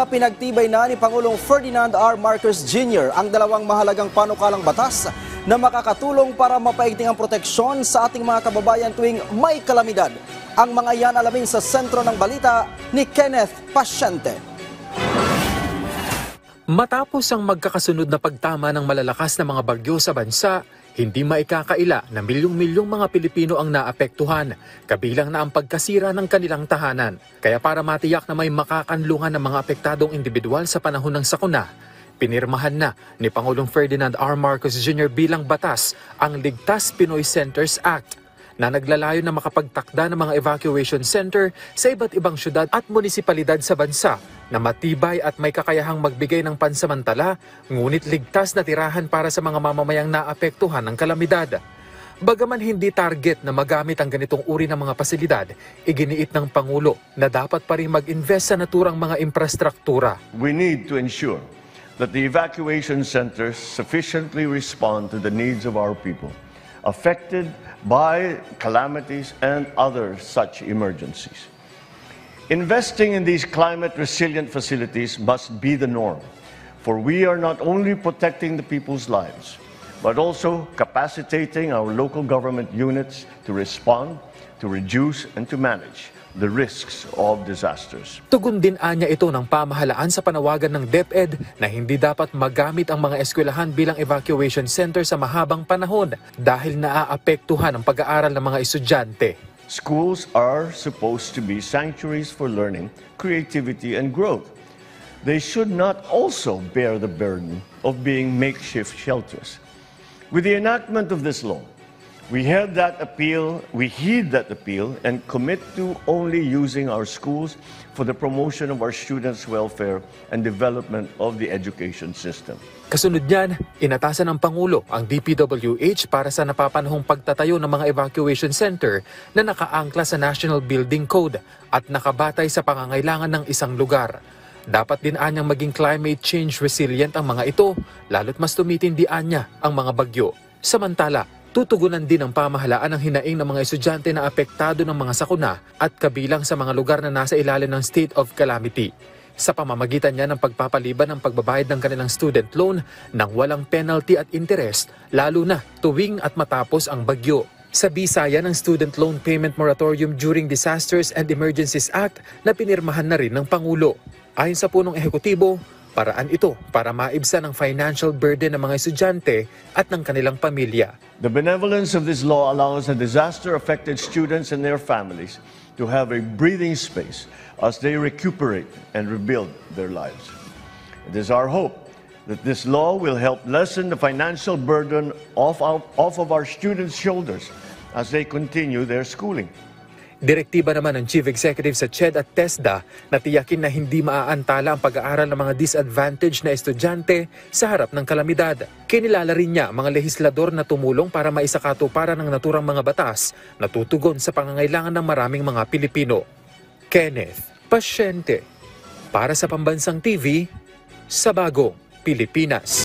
Pinagtibay na ni Pangulong Ferdinand R. Marcos Jr. ang dalawang mahalagang panukalang batas na makakatulong para mapaigting ang proteksyon sa ating mga kababayan tuwing may kalamidad. Ang mga yan alamin sa sentro ng balita ni Kenneth Pasyente. Matapos ang magkakasunod na pagtama ng malalakas na mga bagyo sa bansa, hindi maikakaila na milyong-milyong mga Pilipino ang naapektuhan, kabilang na ang pagkasira ng kanilang tahanan. Kaya para matiyak na may makakanlungan ng mga apektadong individual sa panahon ng sakuna, pinirmahan na ni Pangulong Ferdinand R. Marcos Jr. bilang batas ang Ligtas Pinoy Centers Act na naglalayo na makapagtakda ng mga evacuation center sa iba't ibang syudad at munisipalidad sa bansa na matibay at may kakayahang magbigay ng pansamantala ngunit ligtas na tirahan para sa mga mamamayang naapektuhan ng kalamidad. Bagaman hindi target na magamit ang ganitong uri ng mga pasilidad, iginiit ng Pangulo na dapat pa rin mag-invest sa naturang mga infrastruktura. We need to ensure that the evacuation centers sufficiently respond to the needs of our people affected by calamities and other such emergencies. Investing in these climate-resilient facilities must be the norm, for we are not only protecting the people's lives, but also capacitating our local government units to respond, to reduce, and to manage the risks of disasters. Tugon din anya ito ng pamahalaan sa panawagan ng DepEd na hindi dapat magamit ang mga eskwelahan bilang evacuation center sa mahabang panahon dahil naaapektuhan ang pag-aaral ng mga estudyante. Schools are supposed to be sanctuaries for learning, creativity, and growth. They should not also bear the burden of being makeshift shelters. With the enactment of this law, we heed that appeal and commit to only using our schools for the promotion of our students' welfare and development of the education system. Kasunod niyan, inatasan ng Pangulo ang DPWH para sa napapanahong pagtatayo ng mga evacuation center na nakaangkla sa National Building Code at nakabatay sa pangangailangan ng isang lugar. Dapat din anyang maging climate change resilient ang mga ito, lalo't mas tumitindi anya ang mga bagyo. Samantala, tutugunan din ng pamahalaan ang hinaing ng mga estudyante na apektado ng mga sakuna at kabilang sa mga lugar na nasa ilalim ng state of calamity. Sa pamamagitan niya ng pagpapaliban ng pagbabayad ng kanilang student loan nang walang penalty at interest, lalo na tuwing at matapos ang bagyo. Sa bisaya ng Student Loan Payment Moratorium during Disasters and Emergencies Act na pinirmahan na rin ng Pangulo. Ayon sa punong ehekutibo, paraan ito para maibsan ang financial burden ng mga estudyante at ng kanilang pamilya. The benevolence of this law allows the disaster-affected students and their families to have a breathing space as they recuperate and rebuild their lives. It is our hope that this law will help lessen the financial burden off of our students' shoulders as they continue their schooling. Direktiba naman ng Chief Executive sa CHED at TESDA na tiyakin na hindi maaantala ang pag-aaral ng mga disadvantaged na estudyante sa harap ng kalamidad. Kinilala rin niya mga lehislador na tumulong para maisakatuparan ng naturang mga batas na tutugon sa pangangailangan ng maraming mga Pilipino. Kenneth Pasyente, para sa Pambansang TV, sa Bagong Pilipinas.